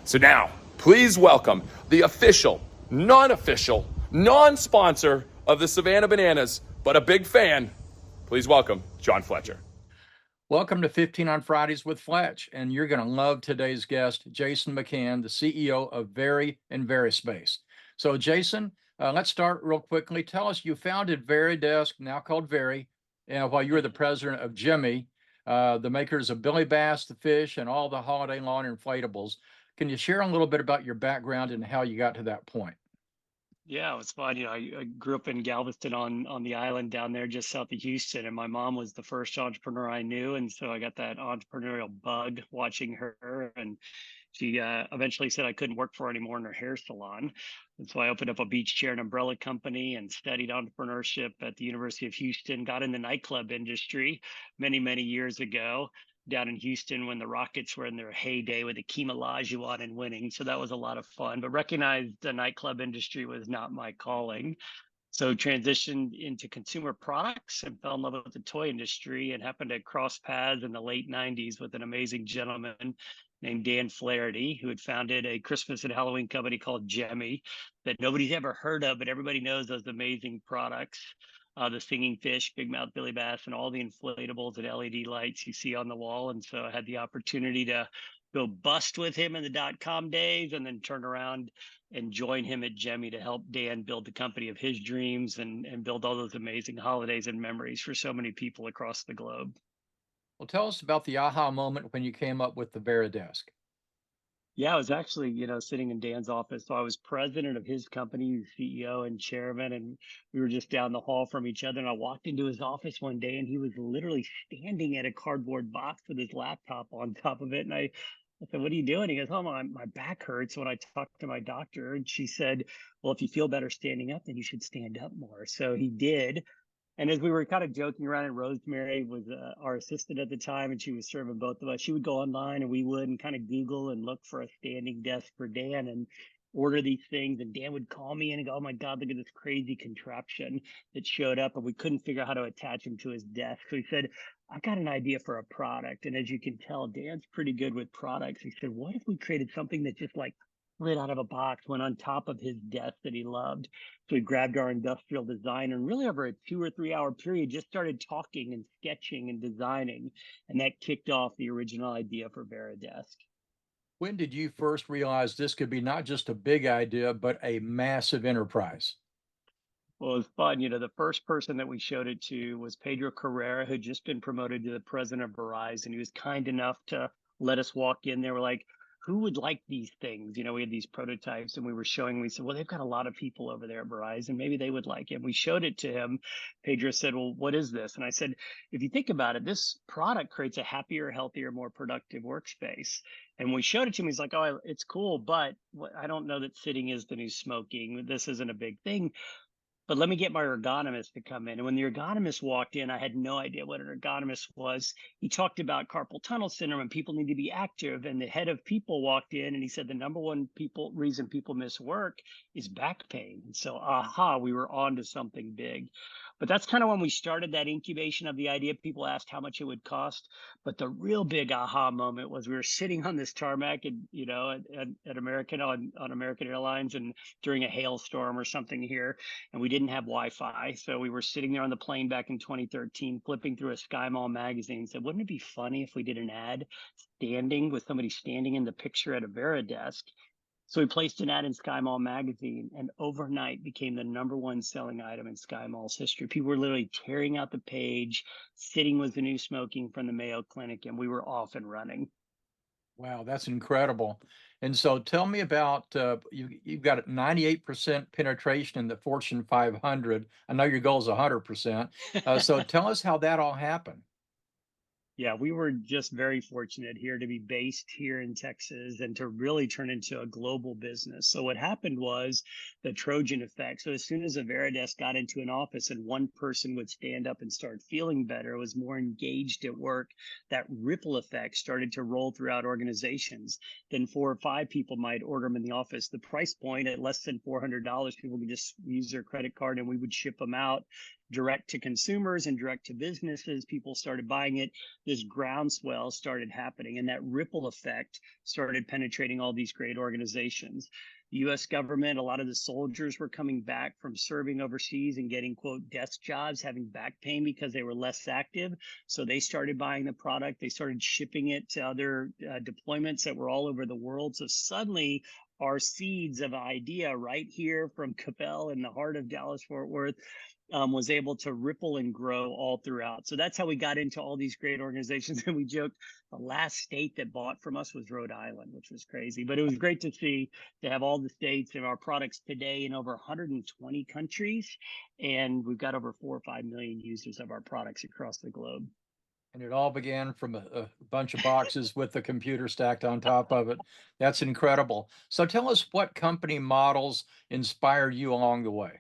So now, please welcome the official, non-official, non-sponsor of the Savannah Bananas, but a big fan. Please welcome John Fletcher. Welcome to 15 on Fridays with Fletch, and you're going to love today's guest, Jason McCann, the CEO of Vari and VariSpace. So, Jason, let's start real quickly. Tell us, you founded VariDesk, now called Vari, while you were the president of Jimmy, the makers of Billy Bass, the fish, and all the holiday lawn inflatables. Can you share a little bit about your background and how you got to that point? Yeah, it was fun. I grew up in Galveston on the island down there just south of Houston, and my mom was the first entrepreneur I knew, and so I got that entrepreneurial bug watching her. And she eventually said I couldn't work for her anymore in her hair salon, and so I opened up a beach chair and umbrella company and studied entrepreneurship at the University of Houston. Got in the nightclub industry many years ago down in Houston when the Rockets were in their heyday with Akeem Olajuwon and winning. So that was a lot of fun, but recognized the nightclub industry was not my calling. So transitioned into consumer products and fell in love with the toy industry and happened to cross paths in the late 90s with an amazing gentleman named Dan Flaherty, who had founded a Christmas and Halloween company called Jemmy that nobody's ever heard of, but everybody knows those amazing products. The singing fish, big mouth Billy Bass, and all the inflatables and LED lights you see on the wall. And so I had the opportunity to go bust with him in the dot-com days and then turn around and join him at Jemmy to help Dan build the company of his dreams and build all those amazing holidays and memories for so many people across the globe. Well, tell us about the aha moment when you came up with the VariDesk. Yeah, I was actually, sitting in Dan's office. So I was president of his company, CEO and chairman, and we were just down the hall from each other. And I walked into his office one day and he was literally standing at a cardboard box with his laptop on top of it. And I said, "What are you doing?" He goes, "Oh, my back hurts when I talked to my doctor." And she said, "Well, if you feel better standing up, then you should stand up more." So he did. And as we were kind of joking around, and Rosemary was our assistant at the time, and she was serving both of us. She would go online, and we would, and kind of Google and look for a standing desk for Dan, and order these things. And Dan would call me in and go, "Oh my God, look at this crazy contraption that showed up," and we couldn't figure out how to attach him to his desk. So he said, "I've got an idea for a product." And as you can tell, Dan's pretty good with products. He said, "What if we created something that just like slid out of a box, went on top of his desk that he loved?" So we grabbed our industrial designer and really over a 2 or 3 hour period, just started talking and sketching and designing. And that kicked off the original idea for VariDesk. When did you first realize this could be not just a big idea, but a massive enterprise? Well, it was fun. The first person that we showed it to was Pedro Carrera, who had just been promoted to the president of Verizon. He was kind enough to let us walk in. They were like, "Who would like these things?" We had these prototypes and we were showing, we said, "Well, they've got a lot of people over there at Verizon. Maybe they would like it." We showed it to him. Pedro said, "Well, what is this?" And I said, "If you think about it, this product creates a happier, healthier, more productive workspace." And we showed it to him. He's like, "Oh, it's cool, but I don't know that sitting is the new smoking. This isn't a big thing. But let me get my ergonomist to come in." And when the ergonomist walked in, I had no idea what an ergonomist was. He talked about carpal tunnel syndrome and people need to be active. And the head of people walked in and he said the number one reason people miss work is back pain. And so, aha, we were on to something big. But that's kind of when we started that incubation of the idea. People asked how much it would cost. But the real big aha moment was we were sitting on this tarmac and, at American on American Airlines and during a hailstorm or something here, and we didn't have Wi-Fi. So we were sitting there on the plane back in 2013, flipping through a Sky Mall magazine, and said, "Wouldn't it be funny if we did an ad standing with somebody standing in the picture at a VariDesk?" So we placed an ad in Sky Mall magazine and overnight became the number one selling item in Sky Mall's history. People were literally tearing out the page, sitting was the new smoking from the Mayo Clinic, and we were off and running. Wow, that's incredible. And so tell me about you've got 98% penetration in the Fortune 500. I know your goal is 100%. So tell us how that all happened. Yeah, we were just very fortunate here to be based here in Texas and to really turn into a global business. So what happened was the Trojan effect. So as soon as a VariDesk got into an office and one person would stand up and start feeling better, was more engaged at work, that ripple effect started to roll throughout organizations. Then 4 or 5 people might order them in the office. The price point at less than $400, people could just use their credit card and we would ship them out. direct to consumers and direct to businesses, people started buying it. This groundswell started happening, and that ripple effect started penetrating all these great organizations. The US government, a lot of the soldiers were coming back from serving overseas and getting, quote, desk jobs, having back pain because they were less active. So they started buying the product. They started shipping it to other deployments that were all over the world. So suddenly, our seeds of idea right here from Cabell in the heart of Dallas Fort Worth was able to ripple and grow all throughout. So that's how we got into all these great organizations. And we joked the last state that bought from us was Rhode Island, which was crazy. But it was great to see, to have all the states and our products today in over 120 countries. And we've got over 4 or 5 million users of our products across the globe. And it all began from a bunch of boxes with the computer stacked on top of it. That's incredible. So tell us what company models inspired you along the way.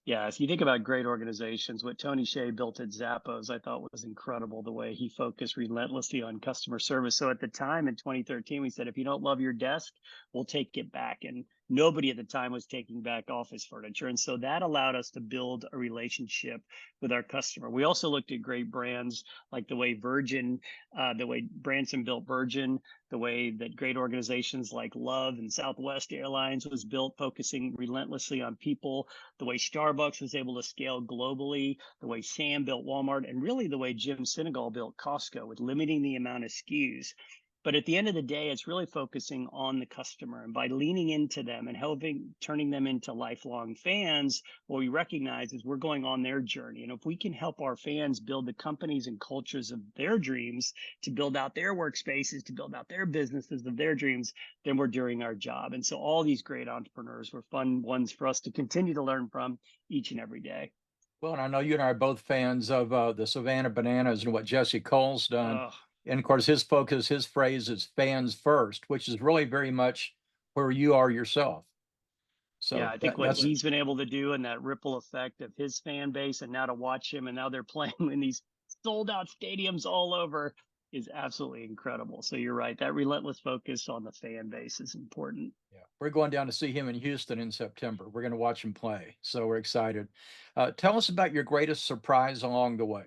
Yeah, if you think about great organizations, what Tony Hsieh built at Zappos, I thought was incredible, the way he focused relentlessly on customer service. So at the time in 2013, we said, if you don't love your desk, we'll take it back. And nobody at the time was taking back office furniture. And so that allowed us to build a relationship with our customer. We also looked at great brands like the way the way Branson built Virgin, the way that great organizations like Love and Southwest Airlines was built, focusing relentlessly on people, the way Starbucks was able to scale globally, the way Sam built Walmart, and really the way Jim Sinegal built Costco with limiting the amount of SKUs. But at the end of the day, it's really focusing on the customer. And by leaning into them and turning them into lifelong fans, what we recognize is we're going on their journey. And if we can help our fans build the companies and cultures of their dreams, to build out their workspaces, to build out their businesses of their dreams, then we're doing our job. And so all these great entrepreneurs were fun ones for us to continue to learn from each and every day. Well, and I know you and I are both fans of the Savannah Bananas and what Jesse Cole's done. And of course, his focus, his phrase is fans first, which is really very much where you are yourself. So yeah, I think what he's been able to do and that ripple effect of his fan base, and now to watch him, and now they're playing in these sold out stadiums all over, is absolutely incredible. So you're right. That relentless focus on the fan base is important. Yeah, we're going down to see him in Houston in September. We're going to watch him play. So we're excited. Tell us about your greatest surprise along the way.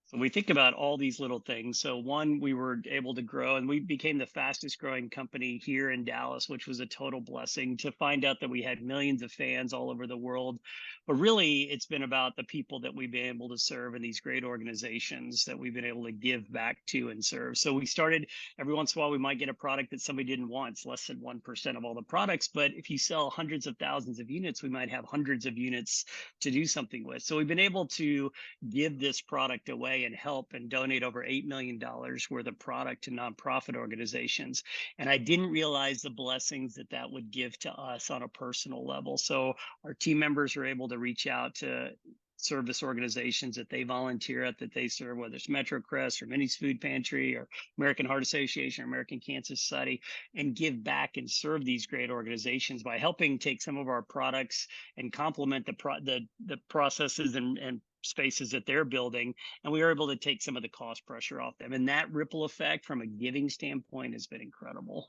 So we think about all these little things. So one, we were able to grow, and we became the fastest growing company here in Dallas, which was a total blessing to find out that we had millions of fans all over the world. But really, it's been about the people that we've been able to serve and these great organizations that we've been able to give back to and serve. So we started, every once in a while, we might get a product that somebody didn't want. It's less than 1% of all the products. But if you sell hundreds of thousands of units, we might have hundreds of units to do something with. So we've been able to give this product away and help and donate over $8 million worth of product to nonprofit organizations. And I didn't realize the blessings that that would give to us on a personal level. So our team members are able to reach out to service organizations that they volunteer at, that they serve, whether it's Metro Crest or Minnie's Food Pantry or American Heart Association or American Cancer Society, and give back and serve these great organizations by helping take some of our products and complement the processes and spaces that they're building. And we were able to take some of the cost pressure off them. And that ripple effect from a giving standpoint has been incredible.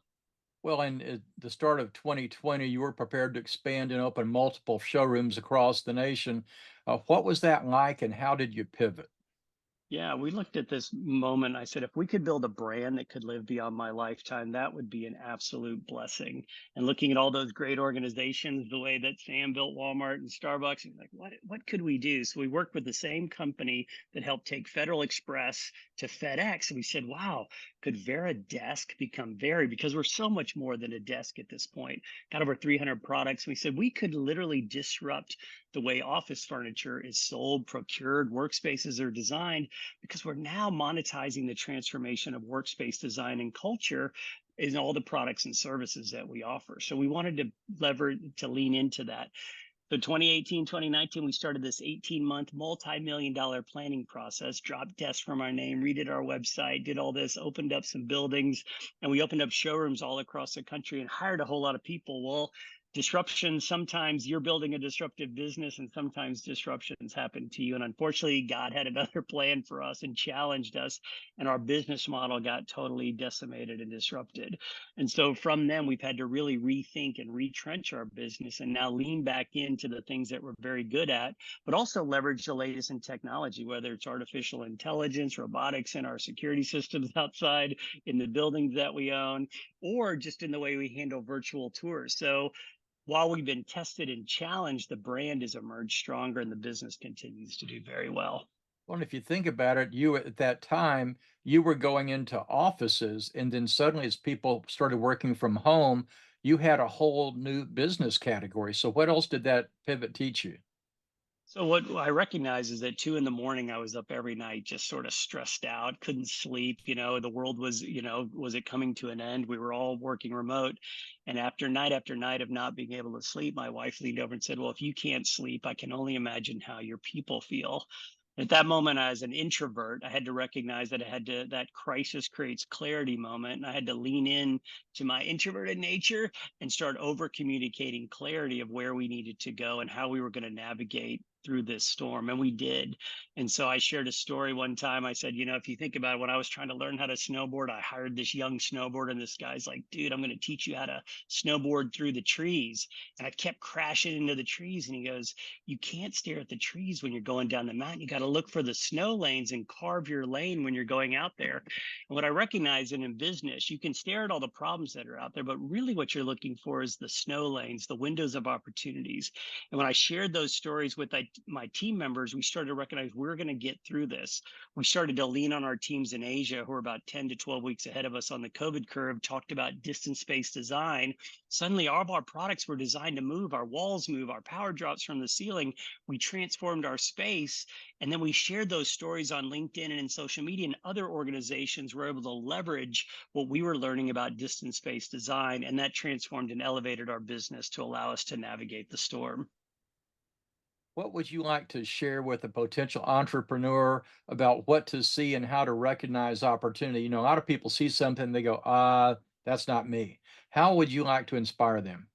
Well, and at the start of 2020, you were prepared to expand and open multiple showrooms across the nation. What was that like, and how did you pivot? Yeah, we looked at this moment. I said, if we could build a brand that could live beyond my lifetime, that would be an absolute blessing. And looking at all those great organizations, the way that Sam built Walmart and Starbucks, and like, what could we do? So we worked with the same company that helped take Federal Express to FedEx. And we said, wow, could VariDesk become Vari? Because we're so much more than a desk at this point. Got over 300 products. We said we could literally disrupt the way office furniture is sold, procured, workspaces are designed, because we're now monetizing the transformation of workspace design and culture in all the products and services that we offer. So we wanted to lean into that. So 2018, 2019, we started this 18-month, multi-million-dollar planning process, dropped desks from our name, redid our website, did all this, opened up some buildings, and we opened up showrooms all across the country and hired a whole lot of people. Well, disruption, sometimes you're building a disruptive business and sometimes disruptions happen to you. And unfortunately, God had another plan for us and challenged us, and our business model got totally decimated and disrupted. And so from then, we've had to really rethink and retrench our business and now lean back into the things that we're very good at, but also leverage the latest in technology, whether it's artificial intelligence, robotics in our security systems outside, in the buildings that we own, or just in the way we handle virtual tours. So while we've been tested and challenged, the brand has emerged stronger and the business continues to do very well. Well, and if you think about it, you at that time, you were going into offices, and then suddenly, as people started working from home, you had a whole new business category. So, what else did that pivot teach you? So what I recognize is that 2 in the morning, I was up every night, just sort of stressed out, couldn't sleep. The world was, was it coming to an end? We were all working remote. And after night of not being able to sleep, my wife leaned over and said, well, if you can't sleep, I can only imagine how your people feel. At that moment, as an introvert, I had to recognize that that crisis creates clarity moment. And I had to lean in to my introverted nature and start over communicating clarity of where we needed to go and how we were going to navigate through this storm. And we did. And so I shared a story one time. I said, if you think about it, when I was trying to learn how to snowboard, I hired this young snowboarder, and this guy's like, dude, I'm going to teach you how to snowboard through the trees. And I kept crashing into the trees. And he goes, you can't stare at the trees when you're going down the mountain. You got to look for the snow lanes and carve your lane when you're going out there. And what I recognize in business, you can stare at all the problems that are out there, but really what you're looking for is the snow lanes, the windows of opportunities. And when I shared those stories with my team members, we started to recognize we're going to get through this. We started to lean on our teams in Asia, who are about 10 to 12 weeks ahead of us on the COVID curve, talked about distance-based design. Suddenly, all of our products were designed to move. Our walls move, our power drops from the ceiling. We transformed our space. And then we shared those stories on LinkedIn and in social media, and other organizations were able to leverage what we were learning about distance-based design. And that transformed and elevated our business to allow us to navigate the storm. What would you like to share with a potential entrepreneur about what to see and how to recognize opportunity? A lot of people see something, they go, that's not me. How would you like to inspire them?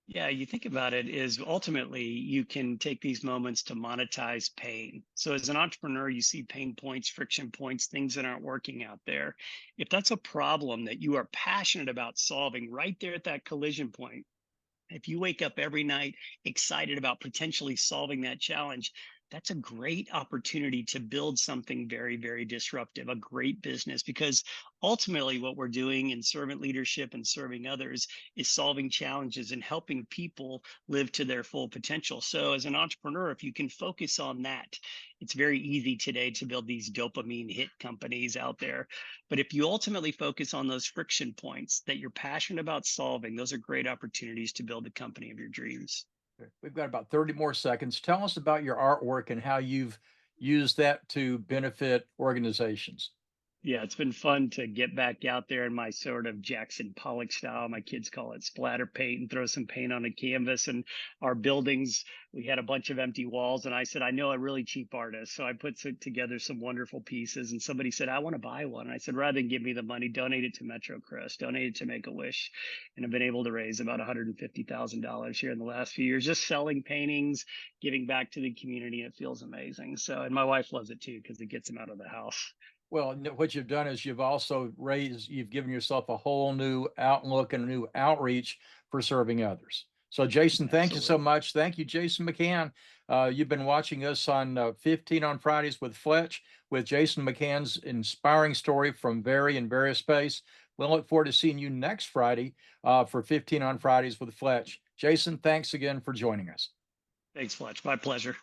Yeah, you think about it is ultimately you can take these moments to monetize pain. So as an entrepreneur, you see pain points, friction points, things that aren't working out there. If that's a problem that you are passionate about solving right there at that collision point, if you wake up every night excited about potentially solving that challenge, that's a great opportunity to build something very, very disruptive, a great business, because ultimately what we're doing in servant leadership and serving others is solving challenges and helping people live to their full potential. So as an entrepreneur, if you can focus on that, it's very easy today to build these dopamine hit companies out there. But if you ultimately focus on those friction points that you're passionate about solving, those are great opportunities to build the company of your dreams. Okay, we've got about 30 more seconds. Tell us about your artwork and how you've used that to benefit organizations. Yeah, it's been fun to get back out there in my sort of Jackson Pollock style. My kids call it splatter paint, and throw some paint on a canvas. And our buildings, we had a bunch of empty walls. And I said, I know a really cheap artist. So I put together some wonderful pieces. And somebody said, I want to buy one. And I said, rather than give me the money, donate it to Metro Crest, donate it to Make-A-Wish. And I've been able to raise about $150,000 here in the last few years, just selling paintings, giving back to the community. It feels amazing. So, and my wife loves it too, because it gets them out of the house. Well, what you've done is you've given yourself a whole new outlook and a new outreach for serving others. So, Jason, thank you so Absolutely. much. Thank you, Jason McCann. You've been watching us on 15 on Fridays with Fletch, with Jason McCann's inspiring story from Vari and VariSpace. We'll look forward to seeing you next Friday for 15 on Fridays with Fletch. Jason, thanks again for joining us. Thanks, Fletch. My pleasure.